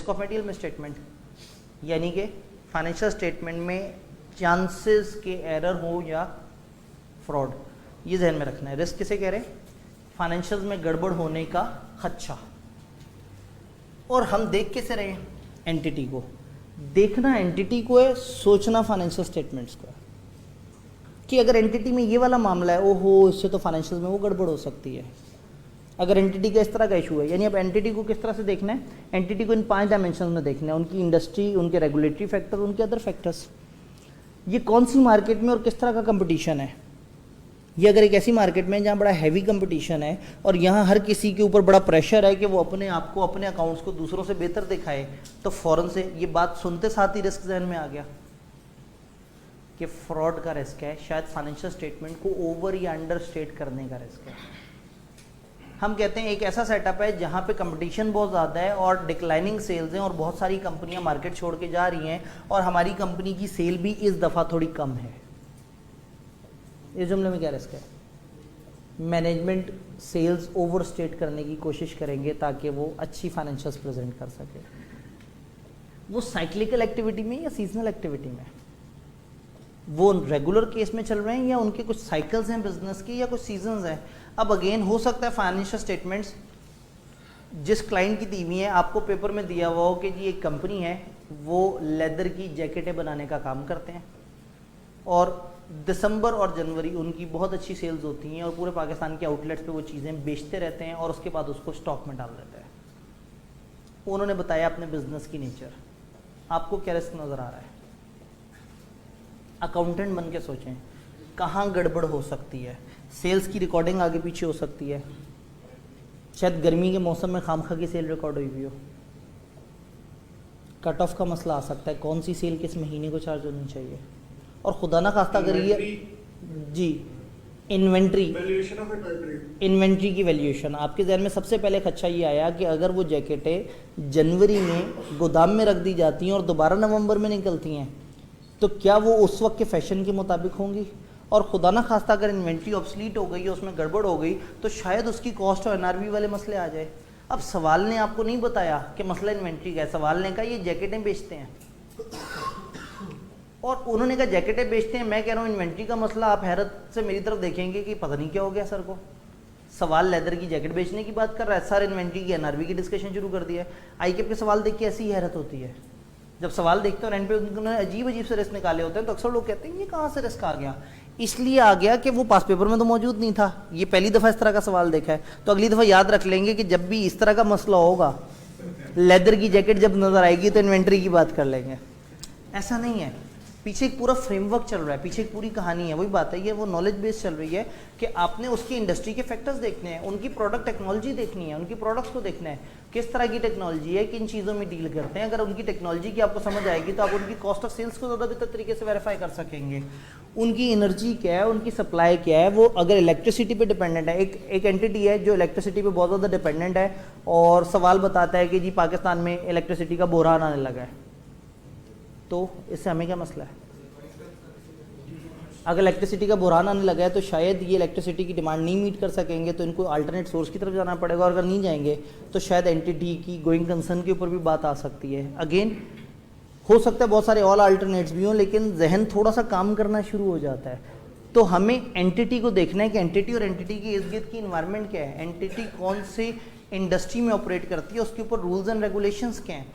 Risk of material misstatement, यानी कि financial statement में चांसेस के एरर हो या फ्रॉड, ये ध्यान में रखना है। रिस्क किसे कह रहे हैं? फाइनेंशियल में गड़बड़ होने का खदशा। और हम देख कैसे रहे हैं? एंटिटी को देखना, एंटिटी को है, सोचना फाइनेंशियल स्टेटमेंट्स को है कि अगर एंटिटी में ये वाला मामला है, ओहो इससे तो फाइनेंशियल में वो गड़बड़ हो सकती है। अगर एंटिटी का इस तरह का इशू है, यानी अब एंटिटी को किस तरह से देखना है? एंटिटी को इन 5 डायमेंशन में देखना है, उनकी इंडस्ट्री, उनके रेगुलेटरी फैक्टर, उनके अदर फैक्टर्स, ये कौन सी मार्केट में और किस तरह का कंपटीशन है। ये अगर एक ऐसी मार्केट में जहाँ बड़ा हैवी कंपटीशन है और यहाँ हर किसी के ऊपर बड़ा प्रेशर है कि वो अपने आप को, अपने अकाउंट्स को दूसरों से बेहतर दिखाए, तो फ़ौरन से ये बात सुनते साथ ही रिस्क जहन में आ गया कि फ्रॉड का रिस्क है, शायद फाइनेंशियल स्टेटमेंट को ओवर या अंडर स्टेट करने का रिस्क है। हम कहते हैं एक ऐसा सेटअप है जहाँ पे कंपटीशन बहुत ज़्यादा है और डिक्लाइनिंग सेल्स हैं और बहुत सारी कंपनियाँ मार्केट छोड़ के जा रही हैं और हमारी कंपनी की सेल भी इस दफ़ा थोड़ी कम है। इस जुमले में क्या रिस्क है? मैनेजमेंट सेल्स ओवर स्टेट करने की कोशिश करेंगे ताकि वो अच्छी फाइनेंशियल्स प्रेजेंट कर सके। वो साइक्लिकल एक्टिविटी में या सीजनल एक्टिविटी में, वो रेगुलर केस में चल रहे हैं या उनके कुछ साइकिल्स हैं बिजनेस की या कुछ सीजन्स हैं। अब अगेन हो सकता है फाइनेंशियल स्टेटमेंट्स जिस क्लाइंट की दी हुई है, आपको पेपर में दिया हुआ हो कि जी एक कंपनी है वो लेदर की जैकेटें बनाने का काम करते हैं और दिसंबर और जनवरी उनकी बहुत अच्छी सेल्स होती हैं और पूरे पाकिस्तान के आउटलेट्स पे वो चीज़ें बेचते रहते हैं और उसके बाद उसको स्टॉक में डाल देते हैं। उन्होंने बताया अपने बिजनेस की नेचर। आपको क्या रिस्क नज़र आ रहा है? अकाउंटेंट बन के सोचें कहाँ गड़बड़ हो सकती है। सेल्स की रिकॉर्डिंग आगे पीछे हो सकती है, शायद गर्मी के मौसम में खामखा की सेल रिकॉर्ड हुई भी हो, कट ऑफ का मसला आ सकता है, कौन सी सेल किस महीने को चार्ज होनी चाहिए, और खुदा ना खास्ता अगर ये जी इन्वेंट्री की वैल्यूएशन आपके जहन में सबसे पहले खदशा ये आया कि अगर वो जैकेटें जनवरी में गोदाम में रख दी जाती हैं और दोबारा नवंबर में निकलती हैं तो क्या वो उस वक्त के फैशन के मुताबिक होंगी, और खुदा ना खास्ता अगर इन्वेंट्री ऑब्सलीट हो गई या उसमें गड़बड़ हो गई तो शायद उसकी कॉस्ट और एनआरवी वाले मसले आ जाए। अब सवाल ने आपको नहीं बताया कि मसला इन्वेंट्री का है, सवाल ने कहा ये जैकेटें बेचते हैं और उन्होंने कहा जैकेटें बेचते हैं। मैं कह रहा हूँ इन्वेंट्री का मसला, आप हैरत से मेरी तरफ देखेंगे कि पता नहीं क्या हो गया सर को। सवाल लेदर की जैकेट बेचने की बात कर रहा है, सर इन्वेंट्री की एनआरवी की डिस्कशन शुरू कर दिया है। आईकेप के सवाल देख के ऐसी ही हैरत होती है। जब सवाल देखते हैं और एंड पे उन्होंने अजीब अजीब से रिस्क निकाले होते हैं तो अक्सर लोग कहते हैं ये कहाँ से रिस्क आ गया। इसलिए आ गया कि वो पास पेपर में तो मौजूद नहीं था, ये पहली दफ़ा इस तरह का सवाल देखा है, तो अगली दफ़ा याद रख लेंगे कि जब भी इस तरह का मसला होगा, लेदर की जैकेट जब नज़र आएगी तो इन्वेंट्री की बात कर लेंगे। ऐसा नहीं है, पीछे एक पूरा फ्रेमवर्क चल रहा है, पीछे एक पूरी कहानी है। वही बात है, ये वो नॉलेज बेस चल रही है कि आपने उसकी इंडस्ट्री के फैक्टर्स देखने हैं, उनकी प्रोडक्ट टेक्नोलॉजी देखनी है, उनकी प्रोडक्ट्स को देखना है, किस तरह की टेक्नोलॉजी है, किन चीज़ों में डील करते हैं। अगर उनकी टेक्नोलॉजी की आपको समझ आएगी तो आप उनकी कॉस्ट ऑफ सेल्स को ज़्यादा बेहतर तरीके से वेरीफाई कर सकेंगे। उनकी एनर्जी क्या है, उनकी सप्लाई क्या है, वो अगर इलेक्ट्रिसिटी पे डिपेंडेंट है, एक एंटिटी है जो इलेक्ट्रिसिटी पे बहुत ज़्यादा डिपेंडेंट है और सवाल बताता है कि जी पाकिस्तान में इलेक्ट्रिसिटी का बहरान आने लगा है, तो इससे हमें क्या मसला है? अगर इलेक्ट्रिसिटी का बहरान आने लगा है तो शायद ये इलेक्ट्रिसिटी की डिमांड नहीं मीट कर सकेंगे तो इनको अल्टरनेट सोर्स की तरफ जाना पड़ेगा, और अगर नहीं जाएंगे तो शायद एंटिटी की गोइंग कंसर्न के ऊपर भी बात आ सकती है। अगेन हो सकता है बहुत सारे ऑल अल्टरनेट्स भी हों, लेकिन जहन थोड़ा सा काम करना शुरू हो जाता है। तो हमें एंटिटी को देखना है कि एंटिटी और एंटिटी के इर्द गिर्द की इन्वायरमेंट क्या है, एंटिटी कौन से इंडस्ट्री में ऑपरेट करती है, उसके ऊपर रूल्स एंड रेगुलेशंस क्या हैं,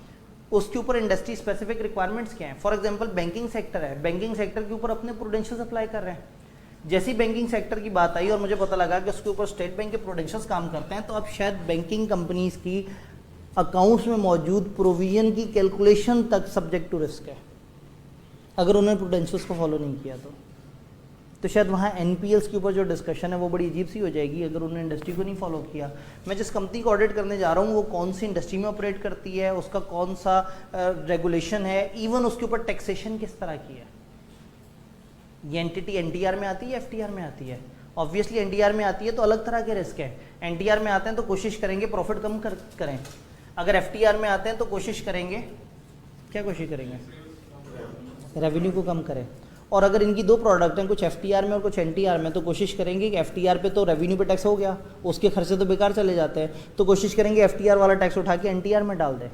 उसके ऊपर इंडस्ट्री स्पेसिफिक रिक्वायरमेंट्स क्या हैं। फॉर एग्जांपल बैंकिंग सेक्टर है, बैंकिंग सेक्टर के ऊपर अपने प्रूडेंशियल्स अप्लाई कर रहे हैं। जैसी बैंकिंग सेक्टर की बात आई और मुझे पता लगा कि उसके ऊपर स्टेट बैंक के प्रूडेंशियल्स काम करते हैं, तो अब शायद बैंकिंग कंपनीज की अकाउंट्स में मौजूद प्रोविजन की कैलकुलेशन तक सब्जेक्ट टू रिस्क है अगर उन्होंने प्रूडेंशियल्स को फॉलो नहीं किया तो शायद वहाँ एनपीएल्स के ऊपर जो डिस्कशन है वो बड़ी अजीब सी हो जाएगी अगर उन्होंने इंडस्ट्री को नहीं फॉलो किया। मैं जिस कंपनी को ऑडिट करने जा रहा हूँ वो कौन सी इंडस्ट्री में ऑपरेट करती है, उसका कौन सा रेगुलेशन है, इवन उसके ऊपर टैक्सेशन किस तरह की है। ये एंटिटी एनटीआर में आती है, एफटीआर में आती है। ऑब्वियसली एनटीआर में आती है तो अलग तरह के रिस्क है। एनटीआर में आते हैं तो कोशिश करेंगे प्रॉफिट कम करें, अगर एफटीआर में आते हैं तो कोशिश करेंगे, क्या कोशिश करेंगे, रेवेन्यू को कम करें। और अगर इनकी दो प्रोडक्ट हैं, कुछ एफटीआर में और कुछ एनटीआर में, तो कोशिश करेंगे कि एफटीआर पे तो रेवेन्यू पे टैक्स हो गया, उसके खर्चे तो बेकार चले जाते हैं, तो कोशिश करेंगे एफटीआर वाला टैक्स उठा के एनटीआर में डाल दें।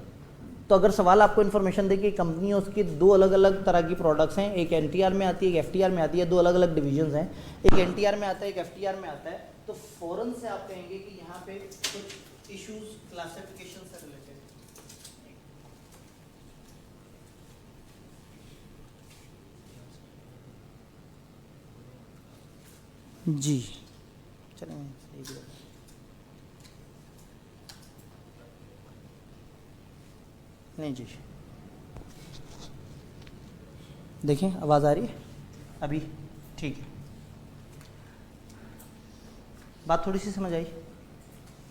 तो अगर सवाल आपको इन्फॉर्मेशन दे कि कंपनी उसकी दो अलग अलग तरह की प्रोडक्ट्स हैं, एक एनटीआर में आती है, एक एफटीआर में आती है, दो अलग अलग डिविजन्स हैं, एक एनटीआर में आता है, एक एफटीआर में आता है, तो फौरन से आप कहेंगे कि यहाँ पे कुछ इश्यूज क्लासिफिकेशन से रिलेटेड। जी चलें नहीं जी, देखें आवाज़ आ रही है अभी? ठीक है, बात थोड़ी सी समझ आई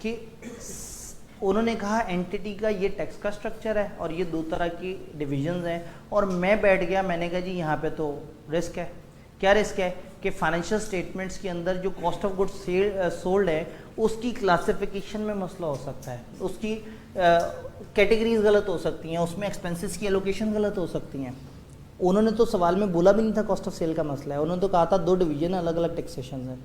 कि उन्होंने कहा एंटिटी का ये टैक्स का स्ट्रक्चर है और ये दो तरह की डिविजन्स हैं, और मैं बैठ गया, मैंने कहा जी यहाँ पे तो रिस्क है। क्या रिस्क है कि फाइनेंशियल स्टेटमेंट्स के अंदर जो कॉस्ट ऑफ गुड्स सोल्ड है उसकी क्लासिफिकेशन में मसला हो सकता है, उसकी कैटेगरीज गलत हो सकती हैं, उसमें एक्सपेंसेस की एलोकेशन गलत हो सकती हैं। उन्होंने तो सवाल में बोला भी नहीं था कॉस्ट ऑफ सेल का मसला है, उन्होंने तो कहा था दो डिवीजन अलग अलग टैक्सेशन है।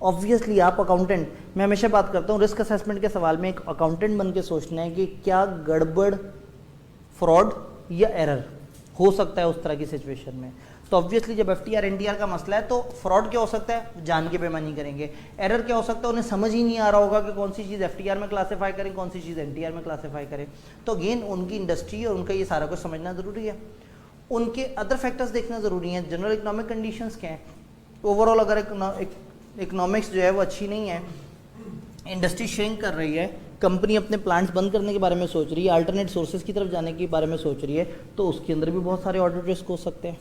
ऑब्वियसली आप अकाउंटेंट, मैं हमेशा बात करता हूँ रिस्क असेसमेंट के सवाल में एक अकाउंटेंट बन के सोचना है कि क्या गड़बड़, फ्रॉड या एरर हो सकता है उस तरह की सिचुएशन में। तो ऑब्वियसली जब एफटीआर एनटीआर का मसला है तो फ्रॉड क्या हो सकता है, जान के बेईमानी करेंगे। एरर क्या हो सकता है, उन्हें समझ ही नहीं आ रहा होगा कि कौन सी चीज़ एफटीआर में क्लासीफाई करें, कौन सी चीज़ एनटीआर में क्लासीफाई करें। तो अगेन उनकी इंडस्ट्री और उनका ये सारा कुछ समझना ज़रूरी है। उनके अदर फैक्टर्स देखना ज़रूरी हैं, जनरल इकोनॉमिक कंडीशंस क्या हैं, ओवरऑल अगर इकोनॉमिक्स जो है वो अच्छी नहीं है, इंडस्ट्री श्रिंक कर रही है, कंपनी अपने प्लांट्स बंद करने के बारे में सोच रही है, अल्टरनेट सोर्सेज की तरफ जाने के बारे में सोच रही है, तो उसके अंदर भी बहुत सारे ऑडिट रिस्क हो सकते हैं।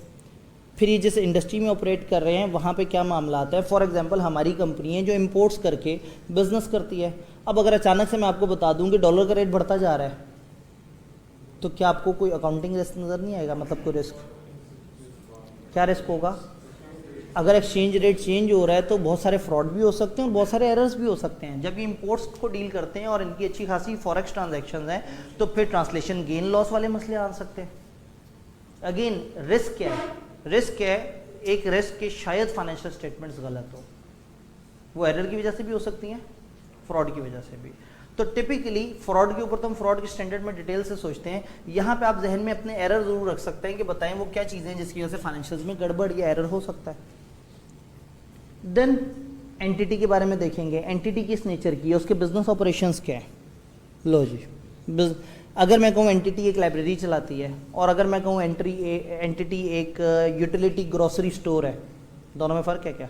फिर ये जिस इंडस्ट्री में ऑपरेट कर रहे हैं वहाँ पे क्या मामला आता है। फॉर एग्जांपल हमारी कंपनी है जो इंपोर्ट्स करके बिजनेस करती है, अब अगर अचानक से मैं आपको बता दूँ कि डॉलर का रेट बढ़ता जा रहा है, तो क्या आपको कोई अकाउंटिंग रिस्क नज़र नहीं आएगा? मतलब कोई रिस्क, क्या रिस्क होगा? अगर एक्सचेंज रेट चेंज हो रहा है तो बहुत सारे फ्रॉड भी हो सकते हैं और बहुत सारे एरर्स भी हो सकते हैं। जब ये इंपोर्ट्स को डील करते हैं और इनकी अच्छी खासी फॉरेक्स ट्रांजैक्शंस हैं तो फिर ट्रांसलेशन गेन लॉस वाले मसले आ सकते हैं। अगेन रिस्क क्या है? रिस्क है एक रिस्क के शायद फाइनेंशियल स्टेटमेंट्स गलत हो, वो एरर की वजह से भी हो सकती हैं, फ्रॉड की वजह से भी। तो टिपिकली फ्रॉड के ऊपर तो हम फ्रॉड के स्टैंडर्ड में डिटेल से सोचते हैं। यहाँ पे आप जहन में अपने एरर जरूर रख सकते हैं कि बताएं वो क्या चीज़ें हैं जिसकी वजह से फाइनेंशियल्स में गड़बड़ या एरर हो सकता है। देन एंटिटी के बारे में देखेंगे, एंटिटी किस नेचर की है, उसके बिजनेस ऑपरेशंस क्या है। लो जी, अगर मैं कहूँ एंटिटी एक लाइब्रेरी चलाती है और अगर मैं कहूँ एंटिटी एक यूटिलिटी ग्रोसरी स्टोर है, दोनों में फ़र्क है क्या?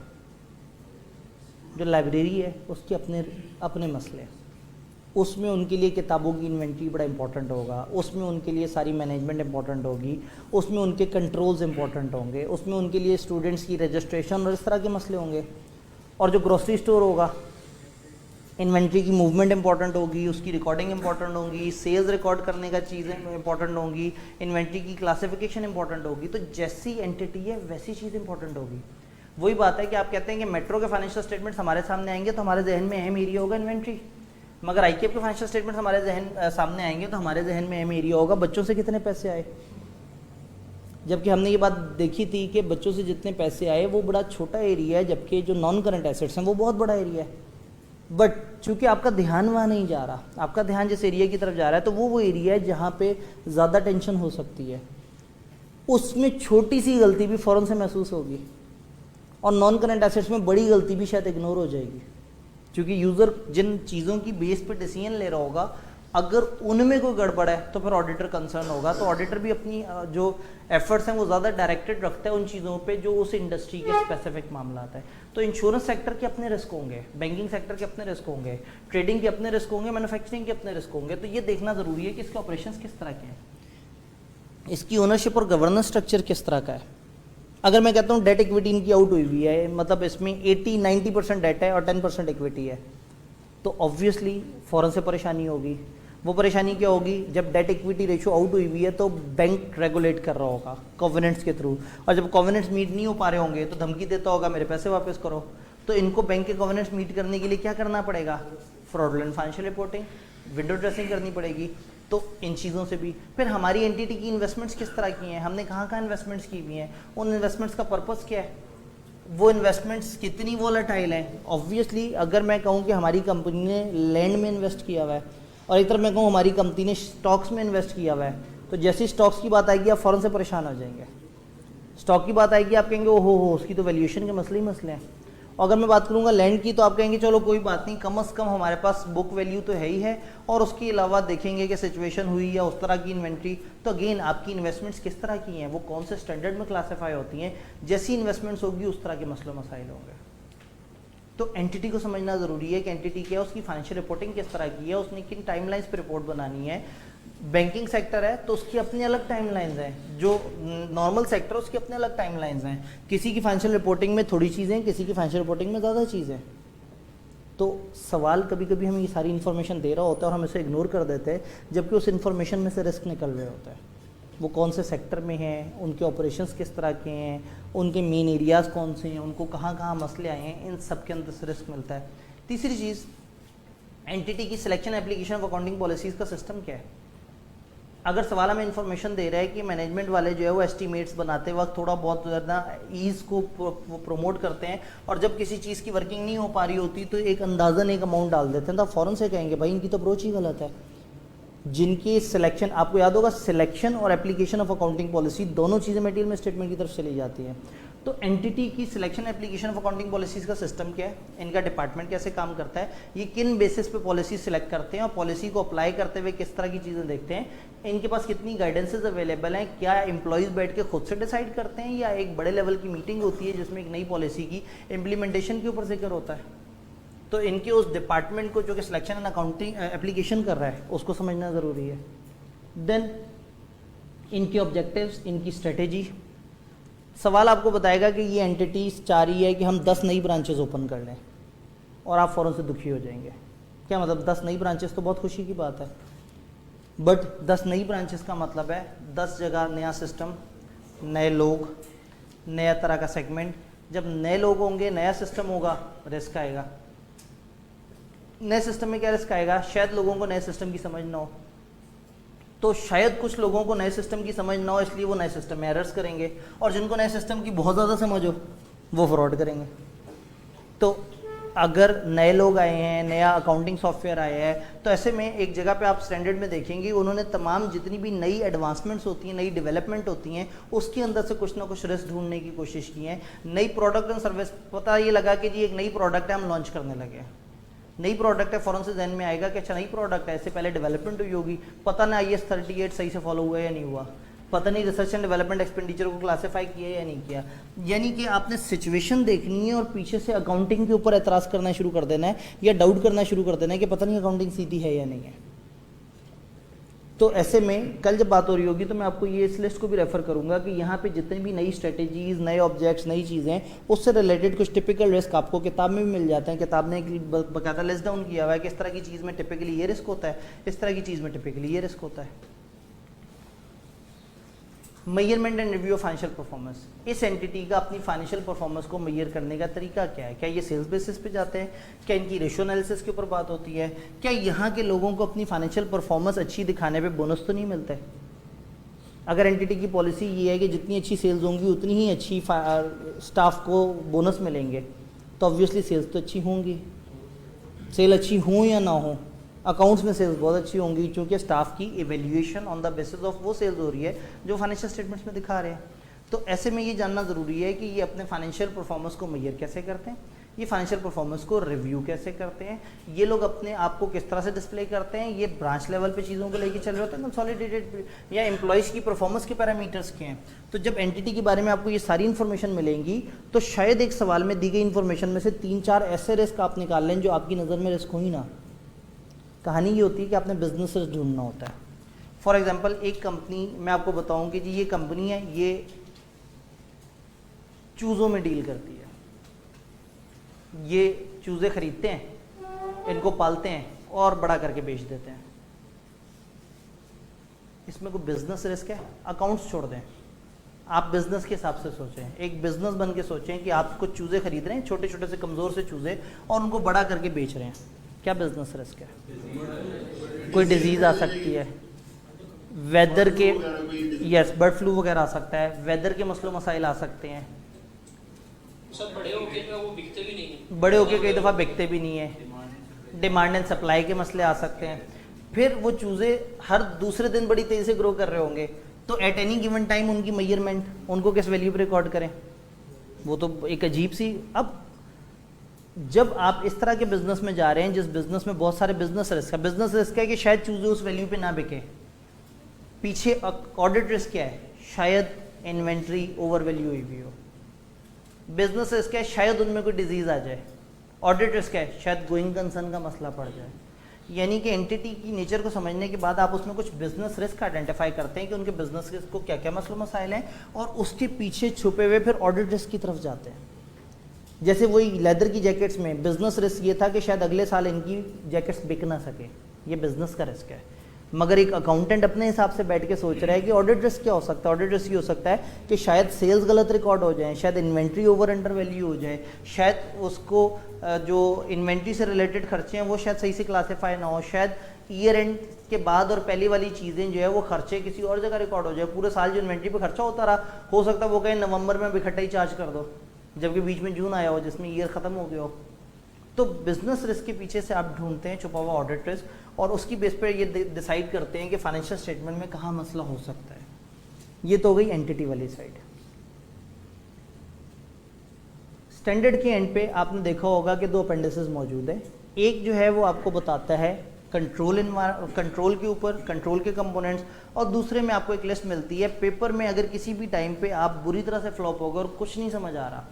जो लाइब्रेरी है उसके अपने अपने मसले हैं, उसमें उनके लिए किताबों की इन्वेंट्री बड़ा इंपॉर्टेंट होगा, उसमें उनके लिए सारी मैनेजमेंट इंपॉर्टेंट होगी, उसमें उनके कंट्रोल्स इंपॉर्टेंट होंगे, उसमें उनके लिए स्टूडेंट्स की रजिस्ट्रेशन और इस तरह के मसले होंगे। और जो ग्रोसरी स्टोर होगा, इन्वेंट्री की मूवमेंट इंपॉर्टेंट होगी, उसकी रिकॉर्डिंग इंपॉर्टेंट होगी, सेल्स रिकॉर्ड करने का चीज़ें इंपॉर्टेंट होंगी, इन्वेंट्री की क्लासिफिकेशन इंपॉर्टेंट होगी। तो जैसी एंटिटी है वैसी चीज़ इंपॉर्टेंट होगी। वही बात है कि आप कहते हैं कि मेट्रो के फाइनेंशियल स्टेटमेंट्स हमारे सामने आएंगे तो हमारे जहन में अहम एरिया होगा इन्वेंट्री, मगर आईकेएफ के फाइनेंशियल स्टेटमेंट्स हमारे जहन सामने आएंगे तो हमारे जहन में अहम एरिया होगा बच्चों से कितने पैसे आए। जबकि हमने ये बात देखी थी कि बच्चों से जितने पैसे आए वो बड़ा छोटा एरिया है, जबकि जो नॉन करंट एसेट्स हैं वो बहुत बड़ा एरिया है। बट चूंकि आपका ध्यान वहाँ नहीं जा रहा, आपका ध्यान जिस एरिया की तरफ जा रहा है तो वो एरिया है जहाँ पे ज़्यादा टेंशन हो सकती है, उसमें छोटी सी गलती भी फ़ौरन से महसूस होगी और नॉन करंट एसेट्स में बड़ी गलती भी शायद इग्नोर हो जाएगी। क्योंकि यूज़र जिन चीज़ों की बेस पे डिसीजन ले रहा होगा अगर उनमें कोई गड़बड़ है तो फिर ऑडिटर कंसर्न होगा। तो ऑडिटर भी अपनी जो एफर्ट्स हैं वो ज़्यादा डायरेक्टेड रखता है उन चीज़ों पे जो उस इंडस्ट्री के स्पेसिफिक मामला आता है। तो इंश्योरेंस सेक्टर के अपने रिस्क होंगे, बैंकिंग सेक्टर के अपने रिस्क होंगे, ट्रेडिंग के अपने रिस्क होंगे, मैन्युफैक्चरिंग के अपने रिस्क होंगे। तो ये देखना ज़रूरी है कि इसके ऑपरेशंस किस तरह के हैं, इसकी ओनरशिप और गवर्नेंस स्ट्रक्चर किस तरह का है। अगर मैं कहता हूँ डेट इक्विटी इनकी आउट हुई हुई है, मतलब इसमें 80-90% डेट है और 10% इक्विटी है, तो ऑब्वियसली फ़ौरन से परेशानी होगी। वो परेशानी क्या होगी? जब डेट इक्विटी रेशियो आउट हुई हुई है तो बैंक रेगुलेट कर रहा होगा कोवेनेंट्स के थ्रू, और जब कोवेनेंट्स मीट नहीं हो पा रहे होंगे तो धमकी देता होगा मेरे पैसे वापस करो। तो इनको बैंक के कोवेनेंट्स मीट करने के लिए क्या करना पड़ेगा? Fraudulent financial reporting, window dressing करनी पड़ेगी। तो इन चीज़ों से भी फिर हमारी एंटिटी की इन्वेस्टमेंट्स किस तरह की हैं, हमने कहाँ कहाँ इन्वेस्टमेंट्स की हुई हैं, उन इन्वेस्टमेंट्स का पर्पस क्या है, वो इन्वेस्टमेंट्स कितनी वोलेटाइल हैं। ऑब्वियसली अगर मैं कहूँ कि हमारी कंपनी ने लैंड में इन्वेस्ट किया हुआ है और एक तरफ मैं कहूँ हमारी कंपनी ने स्टॉक्स में इन्वेस्ट किया हुआ है, तो जैसे ही स्टॉक्स की बात आएगी आप फ़ौरन से परेशान हो जाएंगे। स्टॉक की बात आएगी आप कहेंगे ओ हो उसकी तो वैल्यूएशन के मसले ही मसले हैं। और अगर मैं बात करूंगा लैंड की तो आप कहेंगे चलो कोई बात नहीं, कम से कम हमारे पास बुक वैल्यू तो है ही है, और उसके अलावा देखेंगे कि सिचुएशन हुई या उस तरह की इन्वेंट्री। तो अगेन आपकी इन्वेस्टमेंट्स किस तरह की हैं, वो कौन से स्टैंडर्ड में क्लासीफाई होती हैं, जैसी इन्वेस्टमेंट्स होगी उस तरह के मसले मसाइल होंगे। तो एंटिटी को समझना ज़रूरी है कि एंटिटी क्या है, उसकी फाइनेंशियल रिपोर्टिंग किस तरह की है, उसने किन टाइमलाइंस पे रिपोर्ट बनानी है। बैंकिंग सेक्टर है तो उसकी अपनी अलग टाइमलाइंस हैं, जो नॉर्मल सेक्टर है उसकी अपने अलग टाइमलाइंस हैं। किसी की फाइनेंशियल रिपोर्टिंग में थोड़ी चीज़ें, किसी की फाइनेंशियल रिपोर्टिंग में ज़्यादा चीज़ें। तो सवाल कभी कभी हमें ये सारी इन्फॉर्मेशन दे रहा होता है और हम इसे इग्नोर कर देते हैं, जबकि उस इन्फॉर्मेशन में से रिस्क निकल रहे होता है। वो कौन से सेक्टर में हैं, उनके ऑपरेशंस किस तरह के हैं, उनके मेन एरियाज़ कौन से हैं, उनको कहाँ कहाँ मसले आए हैं, इन सब के अंदर से रिस्क मिलता है। तीसरी चीज़, एंटिटी की selection application of accounting policies का सिस्टम क्या है। अगर सवाल हमें इन्फॉर्मेशन दे रहा है कि मैनेजमेंट वाले जो है वो एस्टीमेट्स बनाते वक्त थोड़ा बहुत ज़्यादा ईज़ को प्रमोट करते हैं, और जब किसी चीज़ की वर्किंग नहीं हो पा रही होती तो एक अंदाज़न एक अमाउंट डाल देते हैं, तो फ़ौरन से कहेंगे भाई इनकी तो अप्रोच ही गलत है। जिनकी सिलेक्शन, आपको याद होगा सिलेक्शन और एप्लीकेशन ऑफ अकाउंटिंग पॉलिसी दोनों चीज़ें मटेरियल में स्टेटमेंट की तरफ चली जाती हैं। तो एंटिटी की selection application of accounting policies का सिस्टम क्या है, इनका डिपार्टमेंट कैसे काम करता है, ये किन बेसिस पे पॉलिसी सिलेक्ट करते हैं और पॉलिसी को अप्लाई करते हुए किस तरह की चीज़ें देखते हैं, इनके पास कितनी गाइडेंसेस अवेलेबल हैं, क्या एम्प्लॉयज़ बैठ के खुद से डिसाइड करते हैं या एक बड़े लेवल की मीटिंग होती है जिसमें एक नई पॉलिसी की इम्प्लीमेंटेशन के ऊपर जिक्र होता है। तो इनके उस डिपार्टमेंट को जो कि सिलेक्शन एंड अकाउंटिंग एप्लीकेशन कर रहा है उसको समझना ज़रूरी है। देन इनके ऑब्जेक्टिव्स, इनकी स्ट्रेटेजी। सवाल आपको बताएगा कि ये एंटिटी चाह रही है कि हम 10 नई ब्रांचेस ओपन कर लें, और आप फ़ौरन से दुखी हो जाएंगे। क्या मतलब 10 नई ब्रांचेस तो बहुत खुशी की बात है, बट 10 नई ब्रांचेस का मतलब है 10 जगह नया सिस्टम, नए लोग, नया तरह का सेगमेंट। जब नए लोग होंगे, नया सिस्टम होगा, रिस्क आएगा। नए सिस्टम में क्या रिस्क आएगा, शायद लोगों को नए सिस्टम की समझ ना हो, तो शायद कुछ लोगों को नए सिस्टम की समझ ना हो इसलिए वो नए सिस्टम में एरर्स करेंगे, और जिनको नए सिस्टम की बहुत ज़्यादा समझ हो वो फ्रॉड करेंगे। तो अगर नए लोग आए हैं, नया अकाउंटिंग सॉफ्टवेयर आया है, तो ऐसे में एक जगह पे आप स्टैंडर्ड में देखेंगे उन्होंने तमाम जितनी भी नई एडवांसमेंट्स होती हैं, नई डेवलपमेंट होती हैं, उसके अंदर से कुछ ना कुछ रिस्क ढूंढने की कोशिश की है। नई प्रोडक्ट और सर्विस, पता ये लगा कि जी एक नई प्रोडक्ट है हम लॉन्च करने लगे हैं, नई प्रोडक्ट है, फ़ौरन से जहन में आएगा कि अच्छा नई प्रोडक्ट है, इससे पहले डेवलपमेंट हुई होगी, पता ना IAS 38 सही से फॉलो हुआ है या नहीं हुआ, पता नहीं रिसर्च एंड डेवलपमेंट एक्सपेंडिचर को क्लासीफाई किया या नहीं किया। यानी कि आपने सिचुएशन देखनी है और पीछे से अकाउंटिंग के ऊपर एतराज़ करना शुरू कर देना है या डाउट करना शुरू कर देना है कि पता नहीं अकाउंटिंग सीधी है या नहीं है। तो ऐसे में कल जब बात हो रही होगी तो मैं आपको ये इस लिस्ट को भी रेफर करूंगा कि यहाँ पे जितनी भी नई स्ट्रेटेजीज, नए ऑब्जेक्ट्स, नई चीज़ें, उससे रिलेटेड कुछ टिपिकल रिस्क आपको किताब में भी मिल जाते हैं। किताब ने एक बाकायदा लिस्ट डाउन किया हुआ है कि इस तरह की चीज़ में टिपिकली ये रिस्क होता है, इस तरह की चीज़ में टिपिकली ये रिस्क होता है। Measurement and review of financial performance. इस एंटिटी का अपनी फाइनेंशियल परफॉर्मेंस को मेजर करने का तरीका क्या है, क्या ये सेल्स बेसिस पे जाते हैं, क्या इनकी रेशियो एनालिसिस के ऊपर बात होती है, क्या यहाँ के लोगों को अपनी फाइनेंशियल परफॉर्मेंस अच्छी दिखाने पे बोनस तो नहीं मिलता है। अगर एंटिटी की पॉलिसी ये है कि जितनी अच्छी सेल्स होंगी उतनी ही अच्छी स्टाफ को बोनस मिलेंगे, तो ऑब्वियसली सेल्स तो अच्छी होंगी, सेल अच्छी हो या ना हो, अकाउंट्स में सेल्स बहुत अच्छी होंगी, क्योंकि स्टाफ की evaluation on the basis of वो सेल्स हो रही है जो फाइनेंशियल स्टेटमेंट्स में दिखा रहे हैं। तो ऐसे में ये जानना ज़रूरी है कि ये अपने फाइनेंशियल परफॉर्मेंस को मेजर कैसे करते हैं, ये फाइनेंशियल परफॉर्मेंस को रिव्यू कैसे करते हैं, ये लोग अपने आप को किस तरह से डिस्प्ले करते हैं, ये ब्रांच लेवल पे चीज़ों को लेके चल रहे होते हैं, कंसोलिडेटेड या एम्प्लॉयज़ की परफॉर्मेंस के पैरामीटर्स के हैं। तो जब एंटिटी के बारे में आपको ये सारी इन्फॉर्मेशन मिलेंगी तो शायद एक सवाल में दी गई इन्फॉर्मेशन में से 3-4 ऐसे रिस्क आप निकाल लें जो आपकी नज़र में रिस्क हो ही ना। कहानी ये होती है कि आपने बिजनेस रिस्क ढूंढना होता है। फॉर एग्जांपल एक कंपनी, मैं आपको बताऊं कि जी ये कंपनी है, ये चूज़ों में डील करती है, ये चूज़े खरीदते हैं, इनको पालते हैं और बड़ा करके बेच देते हैं। इसमें कोई बिजनेस रिस्क है? अकाउंट्स छोड़ दें, आप बिजनेस के हिसाब से सोचें, एक बिजनेस बन के सोचें कि आप कुछ चूज़े खरीद रहे हैं, छोटे छोटे से कमज़ोर से चूज़े, और उनको बड़ा करके बेच रहे हैं, क्या बिजनेस रिस्क है? कोई डिजीज़ आ सकती है, वेदर के, यस बर्ड फ्लू वगैरह आ सकता है, वेदर के मसलो मसाइल आ सकते हैं, सब बड़े होके वो बिकते भी नहीं है, बड़े होके कई दफ़ा बिकते भी नहीं है, डिमांड एंड सप्लाई के मसले आ सकते हैं। फिर वो चूज़े हर दूसरे दिन बड़ी तेज़ी से ग्रो कर रहे होंगे, तो एट एनी गिवन टाइम उनकी मेजरमेंट उनको किस वैल्यू पर रिकॉर्ड करें? वो तो एक अजीब सी। अब जब आप इस तरह के बिजनेस में जा रहे हैं जिस बिजनेस में बहुत सारे बिजनेस रिस्क है कि शायद चूज़े उस वैल्यू पे ना बिके, पीछे ऑडिट रिस्क क्या है? शायद इन्वेंट्री ओवर वैल्यू हुई भी हो। बिजनेस रिस्क है शायद उनमें कोई डिजीज आ जाए। ऑडिट रिस्क है शायद गोइंग कंसर्न का मसला पड़ जाए। यानी कि एंटिटी की नेचर को समझने के बाद आप उसमें कुछ बिजनेस रिस्क आइडेंटिफाई करते हैं कि उनके बिजनेस रिस्क को क्या क्या मसले मसाइल हैं, और उसके पीछे छुपे हुए फिर ऑडिट रिस्क की तरफ जाते हैं। जैसे वही लेदर की जैकेट्स में बिजनेस रिस्क ये था कि शायद अगले साल इनकी जैकेट्स बिक ना सके, ये बिजनेस का रिस्क है। मगर एक अकाउंटेंट अपने हिसाब से बैठ के सोच रहा है कि ऑडिट रिस्क क्या हो सकता है? ऑडिट रिस्क ये हो सकता है कि शायद सेल्स गलत रिकॉर्ड हो जाए, शायद इन्वेंट्री ओवर अंडर वैल्यू हो जाए, शायद उसको जो इन्वेंट्री से रिलेटेड खर्चे हैं वो शायद सही से क्लासीफाई ना हो, शायद ईयर एंड के बाद और पहली वाली चीज़ें जो है वो खर्चे किसी और जगह रिकॉर्ड हो जाए। पूरे साल जो इन्वेंट्री पे खर्चा होता रहा, हो सकता है वो कहें नवंबर में इकट्ठा ही चार्ज कर दो, जबकि बीच में जून आया हो जिसमें ईयर ख़त्म हो गया हो। तो बिजनेस रिस्क के पीछे से आप ढूंढते हैं छुपा हुआ ऑडिट रिस्क, और उसकी बेस पर ये डिसाइड करते हैं कि फाइनेंशियल स्टेटमेंट में कहाँ मसला हो सकता है। ये तो हो गई एंटिटी वाली साइड। स्टैंडर्ड के एंड पे आपने देखा होगा कि दो अपेंडिसेस मौजूद है। एक जो है वो आपको बताता है कंट्रोल के ऊपर, कंट्रोल के कंपोनेंट्स, और दूसरे में आपको एक लिस्ट मिलती है। पेपर में अगर किसी भी टाइम पे आप बुरी तरह से फ्लॉप हो गए और कुछ नहीं समझ आ रहा,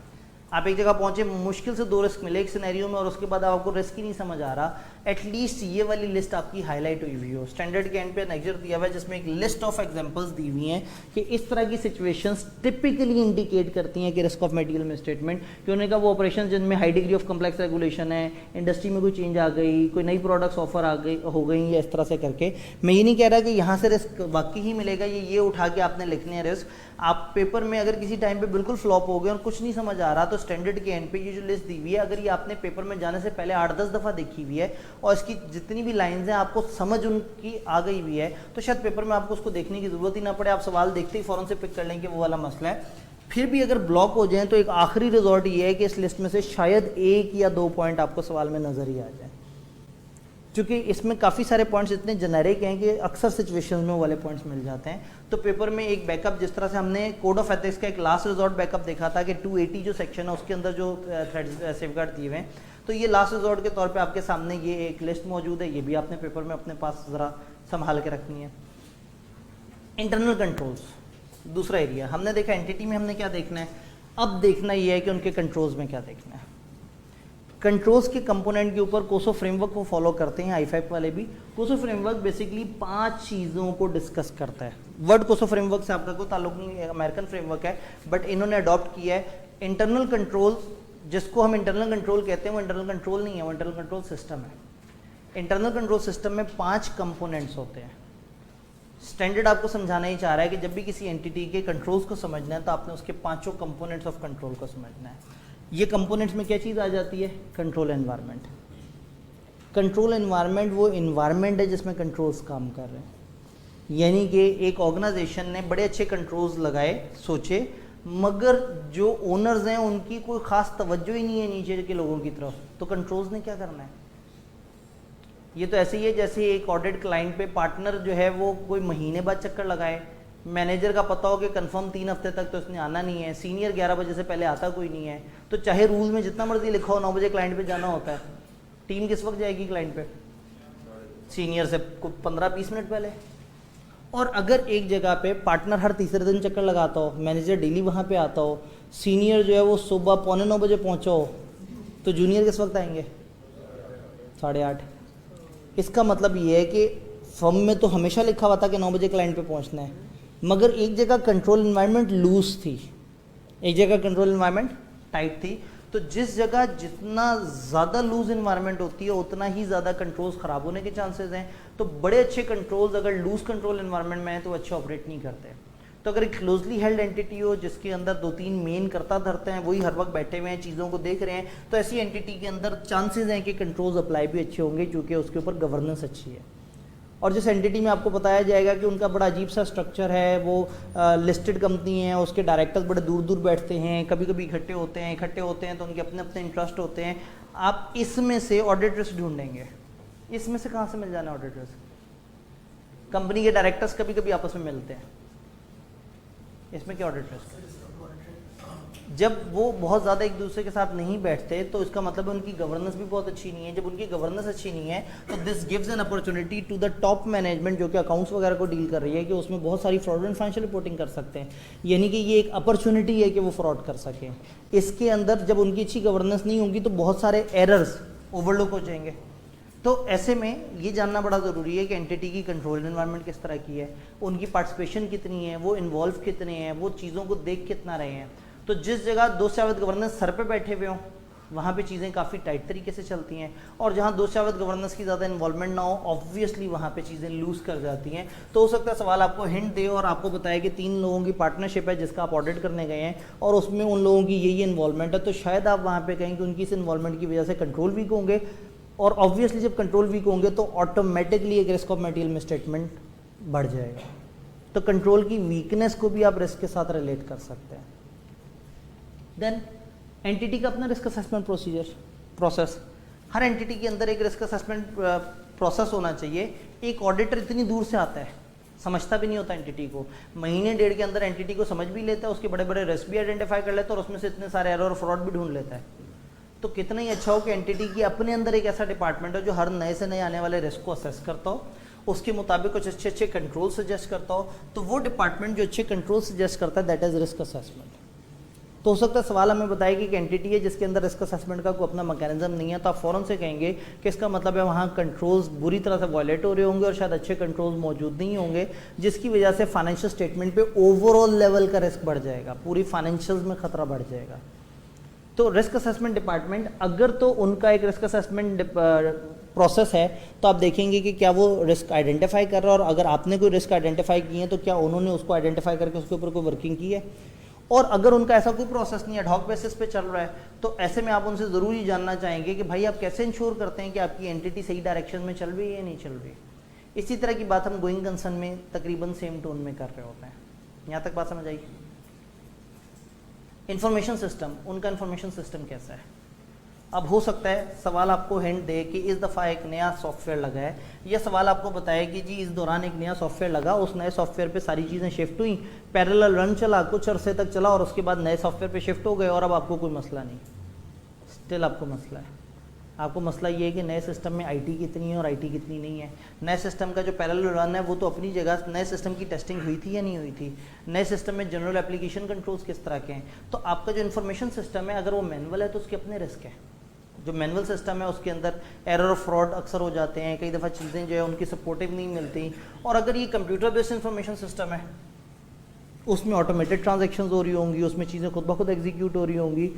आप एक जगह पहुंचे, मुश्किल से 2 रिस्क मिले एक सिनेरियो में, और उसके बाद आपको रिस्क ही नहीं समझ आ रहा, एटलीस्ट ये वाली लिस्ट आपकी हाईलाइट हुई हुई हो। स्टैंडर्ड के एंड पे नेक्स्ट दिया हुआ है जिसमें एक लिस्ट ऑफ एग्जांपल्स दी हुई हैं कि इस तरह की सिचुएशंस टिपिकली इंडिकेट करती हैं कि रिस्क ऑफ मटेरियल मिसस्टेटमेंट। कि उन्होंने कहा वो ऑपरेशन जिनमें high degree of complex regulation है, इंडस्ट्री में कोई चेंज आ गई, कोई नई प्रोडक्ट्स ऑफर आ गई हो गई, या इस तरह से करके। मैं ये नहीं कह रहा कि यहाँ से रिस्क वाकई ही मिलेगा, ये उठा के आपने लिखने हैं रिस्क। आप पेपर में अगर किसी टाइम पे बिल्कुल फ्लॉप हो गए और कुछ नहीं समझ आ रहा, तो स्टैंडर्ड के एंड पे ये जो लिस्ट दी हुई है, अगर ये आपने पेपर में जाने से पहले 8-10 दफ़ा देखी हुई है और इसकी जितनी भी लाइंस हैं आपको समझ उनकी आ गई हुई है, तो शायद पेपर में आपको उसको देखने की ज़रूरत ही ना पड़े, आप सवाल देखते ही फ़ौरन से पिक कर लेंगे वो वाला मसला है। फिर भी अगर ब्लॉक हो जाए तो एक आखिरी रिजॉर्ट ये है कि इस लिस्ट में से शायद 1 या 2 पॉइंट आपको सवाल में नज़र ही आ जाए, क्योंकि इसमें काफ़ी सारे पॉइंट्स इतने जेनेरिक हैं कि अक्सर सिचुएशंस में वो वाले पॉइंट्स मिल जाते हैं। तो पेपर में एक बैकअप, जिस तरह से हमने कोड ऑफ एथिक्स का एक लास्ट रिजॉर्ट बैकअप देखा था कि 280 जो सेक्शन है उसके अंदर जो थ्रेड्स सेफगार्ड दिए हुए हैं, तो ये लास्ट रिजॉर्ट के तौर पे आपके सामने ये एक लिस्ट मौजूद है। ये भी आपने पेपर में अपने पास ज़रा संभाल के रखनी है। इंटरनल कंट्रोल्स दूसरा एरिया हमने देखा। एंटिटी में हमने क्या देखना है, अब देखना ये है कि उनके कंट्रोल्स में क्या देखना है। कंट्रोल्स के कंपोनेंट के ऊपर कोसो फ्रेमवर्क को फॉलो करते हैं आई5 वाले भी। कोसो फ्रेमवर्क बेसिकली 5 चीज़ों को डिस्कस करता है। वर्ड कोसो फ्रेमवर्क से आपका कोई ताल्लुक नहीं है, अमेरिकन फ्रेमवर्क है, बट इन्होंने अडॉप्ट किया है। इंटरनल कंट्रोल, जिसको हम इंटरनल कंट्रोल कहते हैं, वो इंटरनल कंट्रोल नहीं है, वो इंटरनल कंट्रोल सिस्टम है। इंटरनल कंट्रोल सिस्टम में 5 कंपोनेंट्स होते हैं। स्टैंडर्ड आपको समझाना ही चाह रहा है कि जब भी किसी एंटिटी के कंट्रोल्स को समझना है तो आपने उसके 5 कंपोनेंट्स ऑफ कंट्रोल को समझना है। ये कंपोनेंट्स में क्या चीज़ आ जाती है? Control environment. कंट्रोल एनवायरनमेंट वो एनवायरनमेंट है जिसमें कंट्रोल्स काम कर रहे हैं। यानी कि एक ऑर्गेनाइजेशन ने बड़े अच्छे कंट्रोल्स लगाए, सोचे, मगर जो ओनर्स हैं उनकी कोई ख़ास तवज्जो ही नहीं है नीचे के लोगों की तरफ, तो कंट्रोल्स ने क्या करना है? ये तो ऐसे ही है जैसे एक ऑडिट क्लाइंट पे पार्टनर जो है वो कोई महीने बाद चक्कर लगाए, मैनेजर का पता हो कि कंफर्म 3 हफ्ते तक तो इसने आना नहीं है, सीनियर 11 बजे से पहले आता कोई नहीं है, तो चाहे रूल में जितना मर्जी लिखा हो 9 बजे क्लाइंट पे जाना होता है। टीम किस वक्त जाएगी क्लाइंट पे? सीनियर से 15-20 मिनट पहले। और अगर एक जगह पे पार्टनर हर तीसरे दिन चक्कर लगाता हो, मैनेजर डेली वहाँ पे आता हो, सीनियर जो है वो सुबह 8:45 बजे पहुँचा हो, तो जूनियर किस वक्त आएंगे? 8:30। इसका मतलब ये है कि फर्म में तो हमेशा लिखा हुआ था कि 9 बजे क्लाइंट पे पहुँचना है, मगर एक जगह कंट्रोल एनवायरनमेंट लूज थी, एक जगह कंट्रोल एनवायरनमेंट टाइट थी। तो जिस जगह जितना ज़्यादा लूज एनवायरनमेंट होती है उतना ही ज़्यादा कंट्रोल्स ख़राब होने के चांसेस हैं। तो बड़े अच्छे कंट्रोल्स अगर लूज कंट्रोल एनवायरनमेंट में हैं तो अच्छे ऑपरेट नहीं करते। तो अगर एक क्लोजली हेल्ड एंटिटी हो जिसके अंदर 2-3 मेन करता धरते हैं, वही हर वक्त बैठे हुए हैं, चीज़ों को देख रहे हैं, तो ऐसी एंटिटी के अंदर चांसेस हैं कि कंट्रोल्स अप्लाई भी अच्छे होंगे क्योंकि उसके ऊपर गवर्नेंस अच्छी है। और जिस एंटिटी में आपको बताया जाएगा कि उनका बड़ा अजीब सा स्ट्रक्चर है, वो लिस्टेड कंपनी है, उसके डायरेक्टर्स बड़े दूर दूर बैठते हैं, कभी कभी इकट्ठे होते हैं तो उनके अपने अपने इंटरेस्ट होते हैं। आप इसमें से ऑडिट रिस्क ढूंढेंगे, इसमें से कहाँ से मिल जाना ऑडिट रिस्क? कंपनी के डायरेक्टर्स कभी कभी आपस में मिलते हैं, इसमें क्या ऑडिट रिस्क है? जब वो बहुत ज़्यादा एक दूसरे के साथ नहीं बैठते तो इसका मतलब है उनकी गवर्नेंस भी बहुत अच्छी नहीं है। जब उनकी गवर्नेंस अच्छी नहीं है तो this gives an opportunity to the top management जो कि अकाउंट्स वगैरह को डील कर रही है कि उसमें बहुत सारी फ्रॉड एंड फाइनेंशियल रिपोर्टिंग कर सकते हैं, यानी कि ये एक अपॉर्चुनिटी है कि वो फ्रॉड कर सकें। इसके अंदर जब उनकी अच्छी गवर्नेंस नहीं होगी तो बहुत सारे एरर्स ओवरलुक हो जाएंगे। तो ऐसे में ये जानना बड़ा ज़रूरी है कि एंटिटी की कंट्रोल एनवायरनमेंट किस तरह की है, उनकी पार्टिसिपेशन कितनी है, वो इन्वॉल्व कितने हैं, वो चीज़ों को देख कितना रहे हैं। तो जिस जगह दो शावत गवर्नेंस सर पे बैठे हुए हों वहाँ पे चीज़ें काफ़ी टाइट तरीके से चलती हैं, और जहाँ दो शावत गवर्नेंस की ज़्यादा इन्वॉल्वमेंट ना हो ऑब्वियसली वहाँ पे चीज़ें लूज़ कर जाती हैं। तो हो सकता है सवाल आपको हिंट दे और आपको बताया कि 3 लोगों की पार्टनरशिप है जिसका आप ऑडिट करने गए हैं और उसमें उन लोगों की यही इन्वॉल्वमेंट है, तो शायद आप वहाँ पर कहें कि उनकी इस इन्वॉल्वमेंट की वजह से कंट्रोल वीक होंगे, और ऑब्वियसली जब कंट्रोल वीक होंगे तो ऑटोमेटिकली एक रिस्क ऑफ मटेरियल मिसस्टेटमेंट बढ़ जाएगा। तो कंट्रोल की वीकनेस को भी आप रिस्क के साथ रिलेट कर सकते हैं। देन एंटिटी का अपना रिस्क असेसमेंट प्रोसेस, हर एंटिटी के अंदर एक रिस्क असेसमेंट प्रोसेस होना चाहिए। एक ऑडिटर इतनी दूर से आता है, समझता भी नहीं होता एंटिटी को, महीने डेढ़ के अंदर एंटिटी को समझ भी लेता है, उसके बड़े बड़े रिस्क भी आइडेंटिफाई कर लेता है और उसमें से इतने सारे एरर और फ्रॉड भी ढूंढ लेता है। तो कितना ही अच्छा हो कि एंटिटी की अपने अंदर एक ऐसा डिपार्टमेंट हो जो हर नए से नए आने वाले रिस्क को असेस करता हो, उसके मुताबिक कुछ अच्छे अच्छे कंट्रोल सजेस्ट करता हो। तो वो डिपार्टमेंट जो अच्छे कंट्रोल सजेस्ट करता है दैट इज रिस्क असेसमेंट। तो हो सकता है सवाल हमें बताएगी कि एंटिटी है जिसके अंदर रिस्क असेसमेंट का कोई अपना मैकेनिज्म नहीं है, तो आप फ़ौरन से कहेंगे कि इसका मतलब है वहाँ कंट्रोल्स बुरी तरह से वायलेट हो रहे होंगे और शायद अच्छे कंट्रोल्स मौजूद नहीं होंगे, जिसकी वजह से फाइनेंशियल स्टेटमेंट पे ओवरऑल लेवल का रिस्क बढ़ जाएगा, पूरी फाइनेंशियल्स में खतरा बढ़ जाएगा। तो रिस्क असेसमेंट डिपार्टमेंट अगर तो उनका एक रिस्क असेसमेंट प्रोसेस है तो आप देखेंगे कि क्या वो रिस्क आइडेंटिफाई कर रहा है, और अगर आपने कोई रिस्क आइडेंटिफाई किए हैं तो क्या उन्होंने उसको आइडेंटिफाई करके उसके ऊपर कोई वर्किंग की है। और अगर उनका ऐसा कोई प्रोसेस नहीं है, एडहॉक बेसिस पे चल रहा है, तो ऐसे में आप उनसे ज़रूर ये जानना चाहेंगे कि भाई आप कैसे इंश्योर करते हैं कि आपकी एंटिटी सही डायरेक्शन में चल रही है या नहीं चल रही। इसी तरह की बात हम गोइंग कंसर्न में तकरीबन सेम टोन में कर रहे होते हैं। यहाँ तक बात समझ आई। इंफॉर्मेशन सिस्टम, उनका इंफॉर्मेशन सिस्टम कैसा है। अब हो सकता है सवाल आपको हिंट दे कि इस दफ़ा एक नया सॉफ्टवेयर लगा है, या सवाल आपको बताए कि जी इस दौरान एक नया सॉफ्टवेयर लगा, उस नए सॉफ्टवेयर पे सारी चीज़ें शिफ्ट हुई, पैरेलल रन चला, कुछ अरसे तक चला और उसके बाद नए सॉफ्टवेयर पे शिफ्ट हो गए और अब आपको कोई मसला नहीं। स्टिल आपको मसला है। आपको मसला ये है कि नए सिस्टम में आईटी कितनी है और आईटी कितनी नहीं है। नए सिस्टम का जो पैरेलल रन है वो तो अपनी जगह, नए सिस्टम की टेस्टिंग हुई थी या नहीं हुई थी, नए सिस्टम में जनरल एप्लीकेशन कंट्रोल्स किस तरह के हैं। तो आपका जो इन्फॉर्मेशन सिस्टम है अगर वो मैनुअल है तो उसके अपने रिस्क है। जो मैनुअल सिस्टम है उसके अंदर एरर और फ्रॉड अक्सर हो जाते हैं, कई दफ़ा चीज़ें जो है उनकी सपोर्टिव नहीं मिलती। और अगर ये कंप्यूटर बेस्ड इन्फॉर्मेशन सिस्टम है उसमें ऑटोमेटेड ट्रांजेक्शन हो रही होंगी, उसमें चीज़ें खुद ब खुद एग्जीक्यूट हो रही होंगी।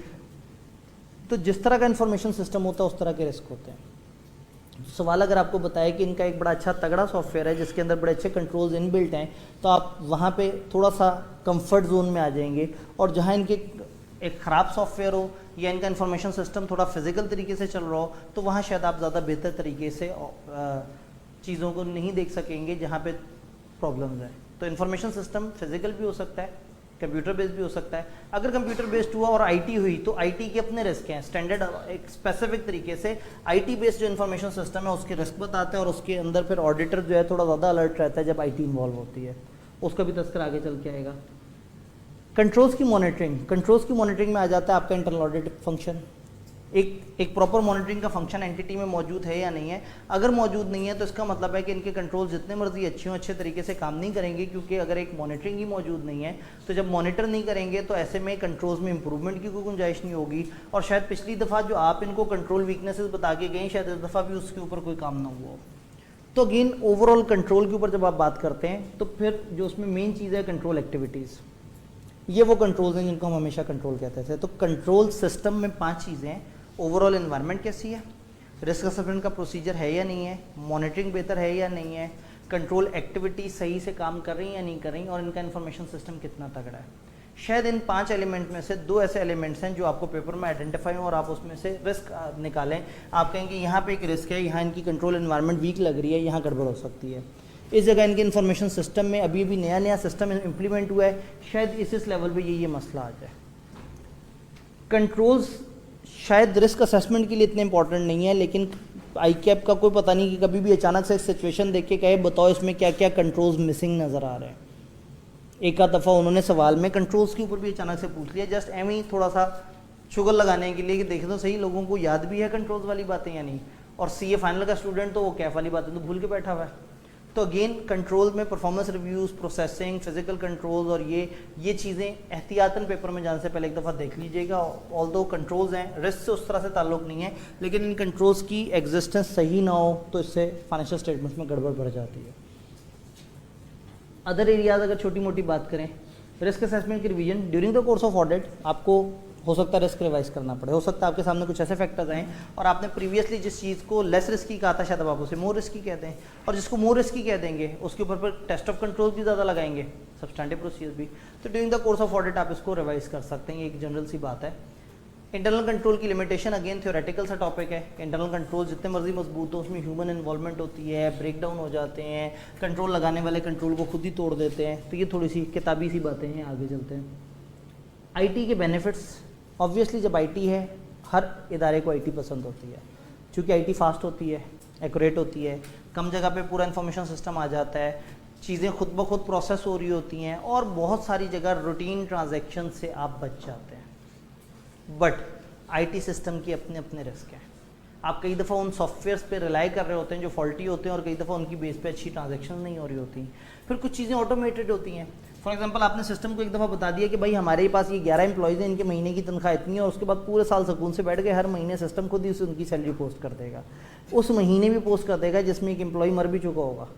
तो जिस तरह का इन्फॉर्मेशन सिस्टम होता है उस तरह के रिस्क होते हैं। सवाल अगर आपको बताया कि इनका एक बड़ा अच्छा तगड़ा सॉफ्टवेयर है जिसके अंदर बड़े अच्छे कंट्रोल्स इनबिल्ट हैं, तो आप वहाँ पे थोड़ा सा कंफर्ट जोन में आ जाएंगे। और जहाँ इनके एक ख़राब सॉफ्टवेयर हो या इनका इन्फॉर्मेशन सिस्टम थोड़ा फिजिकल तरीके से चल रहा हो तो वहाँ शायद आप ज़्यादा बेहतर तरीके से चीज़ों को नहीं देख सकेंगे जहाँ पे प्रॉब्लम्स हैं। तो इन्फॉर्मेशन सिस्टम फिजिकल भी हो सकता है, कंप्यूटर बेस्ड भी हो सकता है। अगर कंप्यूटर बेस्ड हुआ और आईटी हुई तो आईटी के अपने रिस्क हैं। स्टैंडर्ड एक स्पेसिफिक तरीके से आईटी बेस्ड जो इन्फॉर्मेशन सिस्टम है उसके रिस्क बताते हैं, और उसके अंदर फिर ऑडिटर जो है थोड़ा ज़्यादा अलर्ट रहता है जब आईटी इन्वॉल्व होती है। उसका भी तस्करा आगे चल के आएगा। कंट्रोल्स की मॉनिटरिंग में आ जाता है आपका इंटरनल ऑडिट फंक्शन। एक प्रॉपर मॉनिटरिंग का फंक्शन एंटिटी में मौजूद है या नहीं है। अगर मौजूद नहीं है तो इसका मतलब है कि इनके कंट्रोल जितने मर्जी अच्छे हों अच्छे तरीके से काम नहीं करेंगे, क्योंकि अगर एक मॉनिटरिंग ही मौजूद नहीं है तो जब मॉनिटर नहीं करेंगे तो ऐसे में कंट्रोल्स में इंप्रूवमेंट की कोई गुंजाइश नहीं होगी। और शायद पिछली दफ़ा जो आप इनको कंट्रोल वीकनेसेस बता के गए शायद इस दफ़ा भी उसके ऊपर कोई काम ना हुआ हो। तो अगेन ओवरऑल कंट्रोल के ऊपर जब आप बात करते हैं तो फिर जो उसमें मेन चीज़ है कंट्रोल एक्टिविटीज़, ये वो कंट्रोल्स हैं जिनको हम हमेशा कंट्रोल कहते थे। तो कंट्रोल सिस्टम में 5 चीज़ें हैं। ओवरऑल एनवायरनमेंट कैसी है, रिस्क असेसमेंट का प्रोसीजर है या नहीं है, मॉनिटरिंग बेहतर है या नहीं है, कंट्रोल एक्टिविटी सही से काम कर रही हैं या नहीं कर रही, और इनका इन्फॉर्मेशन सिस्टम कितना तगड़ा है। शायद इन 5 एलिमेंट में से 2 ऐसे एलिमेंट्स हैं जो आपको पेपर में आइडेंटिफाई हों और आप उसमें से रिस्क निकालें। आप कहेंगे यहाँ पे एक रिस्क है, यहाँ इनकी कंट्रोल एनवायरनमेंट वीक लग रही है, यहाँ गड़बड़ हो सकती है। इस जगह इनके इन्फॉर्मेशन सिस्टम में अभी भी नया सिस्टम इम्प्लीमेंट हुआ है, शायद इस लेवल पे ये मसला आ जाए। कंट्रोल्स शायद रिस्क असेसमेंट के लिए इतने इंपॉर्टेंट नहीं है, लेकिन आई कैप का कोई पता नहीं कि कभी भी अचानक से एक सिचुएशन देख के कहे बताओ इसमें क्या क्या कंट्रोल्स मिसिंग नज़र आ रहे हैं। एक आध दफ़ा उन्होंने सवाल में कंट्रोल्स के ऊपर भी अचानक से पूछ लिया, जस्ट एम ही थोड़ा सा शुगर लगाने के लिए कि देखें तो सही लोगों को याद भी है कंट्रोल्स वाली बातें या नहीं। और सीए फाइनल का स्टूडेंट तो वो कैफ वाली बातें तो भूल के बैठा हुआ है। तो अगेन कंट्रोल में performance reviews, processing, physical controls और ये चीज़ें एहतियातन पेपर में जाने से पहले एक दफ़ा देख लीजिएगा। ऑल्दो कंट्रोल्स हैं, रिस्क से उस तरह से ताल्लुक़ नहीं है, लेकिन इन कंट्रोल्स की एग्जिस्टेंस सही ना हो तो इससे फाइनेंशियल स्टेटमेंट्स में गड़बड़ बढ़ जाती है। अदर एरियाज अगर छोटी मोटी बात करें, रिस्क असेसमेंट की revision during the course of audit आपको हो सकता है रिस्क रिवाइज करना पड़े, हो सकता है आपके सामने कुछ ऐसे फैक्टर्स आएँ और आपने प्रीवियसली जिस चीज़ को लेस रिस्की कहा था शायद अब आप उसे मोर रिस्की कहते हैं, और जिसको मोर रिस्की कह देंगे उसके ऊपर पर टेस्ट ऑफ कंट्रोल भी ज़्यादा लगाएंगे, सब्सटैंटिव प्रोसीजर भी। तो during the course of audit आप इसको रिवाइज कर सकते हैं, ये एक जनरल सी बात है। इंटरनल कंट्रोल की लिमिटेशन अगेन थ्योरेटिकल सा टॉपिक है। इंटरनल कंट्रोल जितने मर्जी मजबूत हो उसमें ह्यूमन इन्वॉल्वमेंट होती है, ब्रेक डाउन हो जाते हैं, कंट्रोल लगाने वाले कंट्रोल को खुद ही तोड़ देते हैं। तो ये थोड़ी सी किताबी सी बातें हैं, आगे चलते हैं। आईटी के बेनिफिट्स, ऑब्वियसली जब आईटी है हर इदारे को आईटी पसंद होती है, क्योंकि आईटी फास्ट होती है, एक्यूरेट होती है, कम जगह पे पूरा इन्फॉर्मेशन सिस्टम आ जाता है, चीज़ें खुद ब खुद प्रोसेस हो रही होती हैं और बहुत सारी जगह रूटीन ट्रांजैक्शन से आप बच जाते हैं। बट आईटी सिस्टम की अपने अपने रिस्क हैं। आप कई दफ़ा उन सॉफ्टवेयर्स पे रिलाई कर रहे होते हैं जो फॉल्टी होते हैं और कई दफ़ा उनकी बेस पे अच्छी ट्रांजैक्शन नहीं हो रही होती। फिर कुछ चीज़ें ऑटोमेटेड होती हैं। फॉर एग्जांपल आपने सिस्टम को एक दफ़ा बता दिया कि भाई हमारे पास ये 11 एम्प्लॉयज़ हैं, इनके महीने की तनख्वाह इतनी है, और उसके बाद पूरे साल सुकून से बैठ गए, हर महीने सिस्टम खुद ही उनकी सैलरी पोस्ट कर देगा। उस महीने भी पोस्ट कर देगा जिसमें एक एम्प्लॉय मर भी चुका होगा,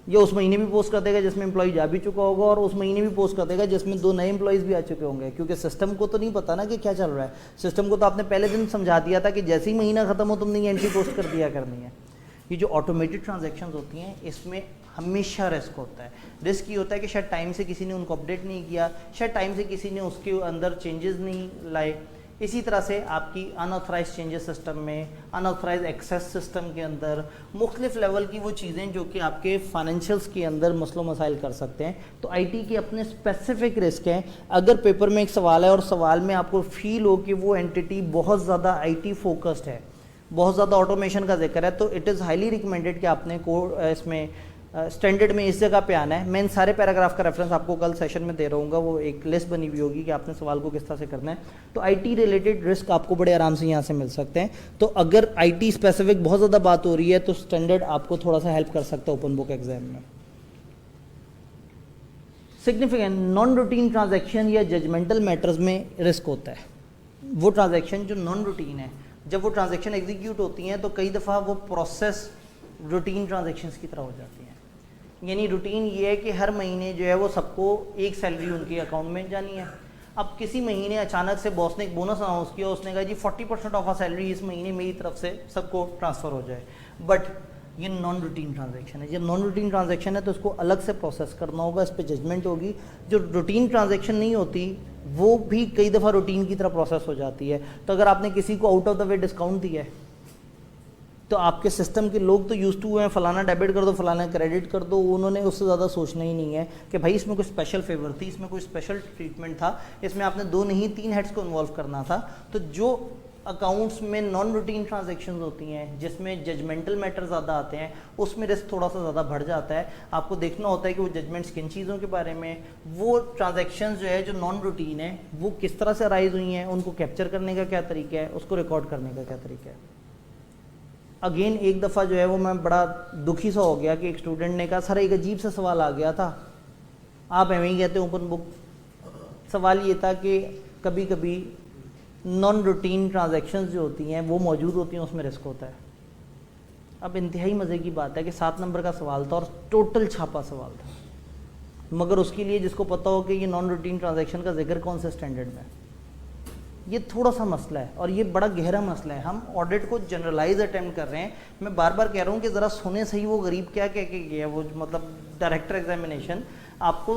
या उस महीने भी पोस्ट कर देगा जिसमें एम्प्लॉय जा भी चुका होगा, और उस महीने भी पोस्ट कर देगा जिसमें 2 नए एम्प्लॉयज़ भी आ चुके होंगे, क्योंकि सिस्टम को तो नहीं पता ना कि क्या चल रहा है। सिस्टम को तो आपने पहले दिन समझा दिया था कि जैसे ही महीना ख़त्म हो तुमने ये एंट्री पोस्ट कर दिया करनी है। ये जो ऑटोमेटेड ट्रांजैक्शंस होती हैं इसमें हमेशा रिस्क होता है। रिस्क ये होता है कि शायद टाइम से किसी ने उनको अपडेट नहीं किया, शायद टाइम से किसी ने उसके अंदर चेंजेस नहीं लाए। इसी तरह से आपकी अनऑथराइज चेंजेस सिस्टम में, अनऑथराइज एक्सेस सिस्टम के अंदर मुख्तलिफ लेवल की वो चीज़ें जो कि आपके फाइनेंशियल्स के अंदर मसलो मसाइल कर सकते हैं। तो आईटी के अपने स्पेसिफिक रिस्क हैं। अगर पेपर में एक सवाल है और सवाल में आपको फील हो कि वो एंटिटी बहुत ज़्यादा आईटी फोकस्ड है, बहुत ज़्यादा ऑटोमेशन का जिक्र है, तो इट इज़ हाईली रिकमेंडेड कि आपने इसमें स्टैंडर्ड में इस जगह पे आना है। मैं इन सारे पैराग्राफ का रेफरेंस आपको कल सेशन में दे रहूँगा, वो एक लिस्ट बनी हुई होगी कि आपने सवाल को किस तरह से करना है। तो आईटी रिलेटेड रिस्क आपको बड़े आराम से यहाँ से मिल सकते हैं। तो अगर आईटी स्पेसिफिक बहुत ज़्यादा बात हो रही है तो स्टैंडर्ड आपको थोड़ा सा हेल्प कर सकता है ओपन बुक एग्जाम में। सिग्निफिकेंट नॉन रूटीन ट्रांजैक्शन या जजमेंटल मैटर्स में रिस्क होता है। वो ट्रांजैक्शन जो नॉन रूटीन है, जब वो ट्रांजैक्शन एग्जीक्यूट होती हैं तो कई दफ़ा वो प्रोसेस रूटीन ट्रांजैक्शंस की तरह हो जाती हैं। यानी रूटीन ये है कि हर महीने जो है वो सबको एक सैलरी उनके अकाउंट में जानी है। अब किसी महीने अचानक से बॉस ने एक बोनस अनाउंस किया, उसने कहा जी 40% ऑफ आ सैलरी इस महीने मेरी तरफ से सबको ट्रांसफ़र हो जाए। बट ये नॉन रूटीन ट्रांजैक्शन है। जब नॉन रूटीन ट्रांजैक्शन है तो उसको अलग से प्रोसेस करना होगा, इस पर जजमेंट होगी। जो रूटीन ट्रांजैक्शन नहीं होती वो भी कई दफ़ा रूटीन की तरह प्रोसेस हो जाती है। तो अगर आपने किसी को out of the way discount दिया है तो आपके सिस्टम के लोग तो यूज टू हैं, फलाना डेबिट कर दो, फलाना क्रेडिट कर दो, उन्होंने उससे ज़्यादा सोचना ही नहीं है कि भाई इसमें कोई स्पेशल फेवर थी, इसमें कोई स्पेशल ट्रीटमेंट था, इसमें आपने 2 नहीं 3 हेड्स को इन्वॉल्व करना था। तो जो अकाउंट्स में नॉन रूटीन ट्रांजैक्शंस होती हैं जिसमें जजमेंटल मैटर ज़्यादा आते हैं उसमें रिस्क थोड़ा सा ज़्यादा बढ़ जाता है। आपको देखना होता है कि वो जजमेंट्स किन चीज़ों के बारे में, वो ट्रांजैक्शंस जो है जो नॉन रूटीन है वो किस तरह से अराइज हुई हैं, उनको कैप्चर करने का क्या तरीका है, उसको रिकॉर्ड करने का क्या तरीका है। अगेन एक दफ़ा जो है वो मैं बड़ा दुखी सा हो गया कि एक स्टूडेंट ने कहा सर एक अजीब सा सवाल आ गया था, आप एवं ही कहते हैं ओपन बुक। सवाल ये था कि कभी कभी नॉन रूटीन ट्रांजैक्शंस जो होती हैं वो मौजूद होती हैं, उसमें रिस्क होता है। अब इंतहाई मज़े की बात है कि 7 नंबर का सवाल था और टोटल छापा सवाल था, मगर उसके लिए जिसको पता हो कि ये नॉन रूटीन ट्रांजैक्शन का जिक्र कौन से स्टैंडर्ड में, ये थोड़ा सा मसला है और ये बड़ा गहरा मसला है। हम ऑडिट को जनरलाइज अटेम्प्ट कर रहे हैं। मैं बार बार कह रहा हूँ कि ज़रा सुने सही वो गरीब क्या कह के गया, वो मतलब डायरेक्टर एग्जामिनेशन आपको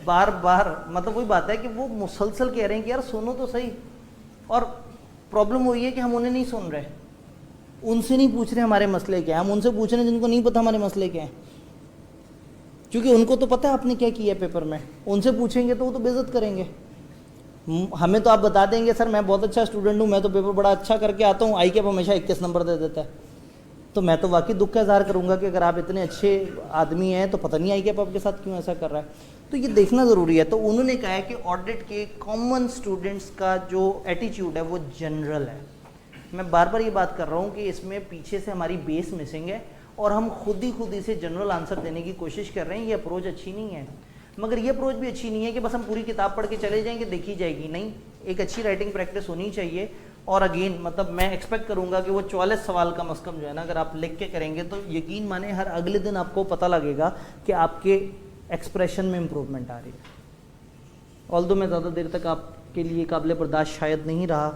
बार बार मतलब वही बात है कि वो मुसलसल कह रहे हैं कि यार सुनो तो सही, और प्रॉब्लम वही है कि हम उन्हें नहीं सुन रहे, उनसे नहीं पूछ रहे हमारे मसले क्या है, हम उनसे पूछ रहे हैं जिनको नहीं पता हमारे मसले क्या हैं, क्योंकि उनको तो पता है आपने क्या किया है पेपर में। उनसे पूछेंगे तो वो तो बेइज्जत करेंगे। हमें तो आप बता देंगे सर मैं बहुत अच्छा स्टूडेंट हूँ, मैं तो पेपर बड़ा अच्छा करके आता हूँ, आई कैप हमेशा 21 नंबर दे देता है। तो मैं तो वाकई दुख का इजहार करूँगा कि अगर आप इतने अच्छे आदमी हैं तो पता नहीं आई कि आप आपके साथ क्यों ऐसा कर रहा है। तो ये देखना ज़रूरी है। तो उन्होंने कहा है कि ऑडिट के कॉमन स्टूडेंट्स का जो एटीट्यूड है वो जनरल है। मैं बार बार ये बात कर रहा हूँ कि इसमें पीछे से हमारी बेस मिसिंग है और हम खुद ही से जनरल आंसर देने की कोशिश कर रहे हैं। ये अप्रोच अच्छी नहीं है, मगर ये अप्रोच भी अच्छी नहीं है कि बस हम पूरी किताब पढ़ के चले जाएंगे, देखी जाएगी। नहीं, एक अच्छी राइटिंग प्रैक्टिस होनी चाहिए। और अगेन मतलब मैं एक्सपेक्ट करूंगा कि वो 44 सवाल कम अज़ कम जो है ना, अगर आप लिख के करेंगे तो यकीन माने हर अगले दिन आपको पता लगेगा कि आपके एक्सप्रेशन में इम्प्रूवमेंट आ रही है। ऑल्दो मैं ज़्यादा देर तक आपके लिए काबिल बर्दाश्त शायद नहीं रहा।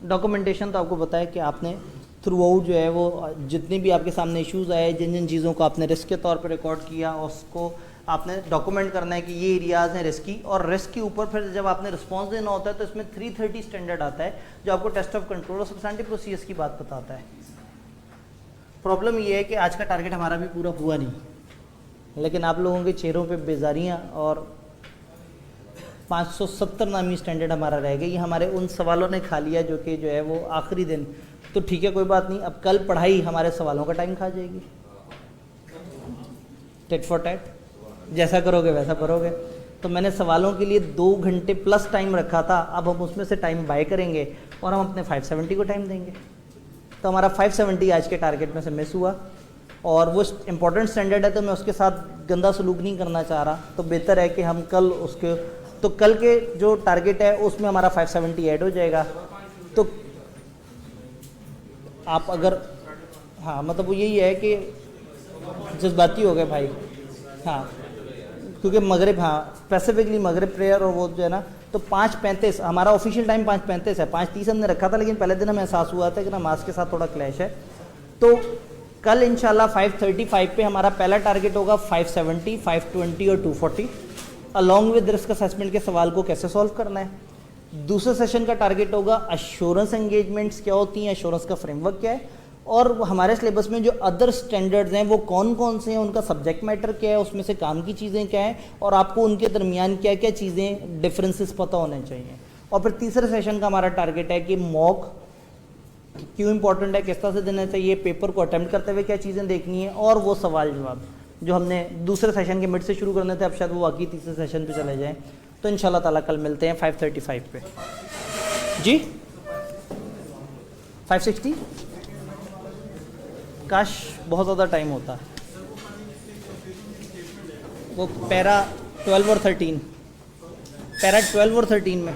डॉक्यूमेंटेशन तो आपको पता है कि आपने थ्रू आउट जो है वो जितने भी आपके सामने इश्यूज़ आए, जिन जिन चीज़ों को आपने रिस्क के तौर पर रिकॉर्ड किया, उसको आपने डॉक्यूमेंट करना है कि ये एरियाज़ हैं रिस्की। और रिस्क के ऊपर फिर जब आपने रिस्पांस देना होता है तो इसमें 330 स्टैंडर्ड आता है जो आपको टेस्ट ऑफ कंट्रोल और सब्सटेंटिव प्रोसीजर्स की बात बताता है। प्रॉब्लम ये है कि आज का टारगेट हमारा भी पूरा हुआ नहीं, लेकिन आप लोगों के चेहरों पे बेजारियाँ और 570 नामी स्टैंडर्ड हमारा रह गया। ये हमारे उन सवालों ने खा लिया जो कि जो है वो आखिरी दिन। तो ठीक है, कोई बात नहीं, अब कल पढ़ाई हमारे सवालों का टाइम खा जाएगी। टेट फॉर टैट, जैसा करोगे वैसा करोगे। तो मैंने सवालों के लिए 2 घंटे प्लस टाइम रखा था, अब हम उसमें से टाइम बाय करेंगे और हम अपने 570 को टाइम देंगे। तो हमारा 570 आज के टारगेट में से मिस हुआ और वो इम्पोर्टेंट स्टैंडर्ड है तो मैं उसके साथ गंदा सलूक नहीं करना चाह रहा। तो बेहतर है कि हम कल उसके, तो कल के जो टारगेट है उसमें हमारा 570 ऐड हो जाएगा। तो आप अगर, हाँ मतलब वो यही है कि जज्बाती हो गए भाई, हाँ क्योंकि मगरिब, हाँ स्पेसिफिकली मगरिब प्रेयर और वो जो है ना, तो 5:35 हमारा ऑफिशियल टाइम 5:35 है। 5:30 हमने रखा था, लेकिन पहले दिन हमें एहसास हुआ था कि नमाज के साथ थोड़ा क्लैश है। तो कल इंशाल्लाह 5:35 पे हमारा पहला टारगेट होगा 570, 520 और 240 अलॉन्ग विद रिस्क असेसमेंट के सवाल को कैसे सॉल्व करना है। दूसरे सेशन का टारगेट होगा अश्योरेंस एंगेजमेंट्स क्या होती हैं, अश्योरेंस का फ्रेमवर्क क्या है, और हमारे सिलेबस में जो अदर स्टैंडर्ड्स हैं वो कौन कौन से हैं, उनका सब्जेक्ट मैटर क्या है, उसमें से काम की चीज़ें क्या हैं, और आपको उनके दरमियान क्या क्या चीज़ें डिफरेंसेस पता होने चाहिए। और फिर तीसरे सेशन का हमारा टारगेट है कि मॉक क्यों इंपॉर्टेंट है, किस तरह से देना चाहिए, पेपर को अटेम्प्ट करते हुए क्या चीज़ें देखनी है, और वो सवाल जवाब जो हमने दूसरे सेशन के मिड से शुरू करने थे, अब शायद वो वाकई तीसरे सेशन पे चले जाएँ। तो इंशाल्लाह ताला कल मिलते हैं 5:35 पे। जी 560 काश बहुत ज़्यादा टाइम होता है। वो पैरा 12 और 13 में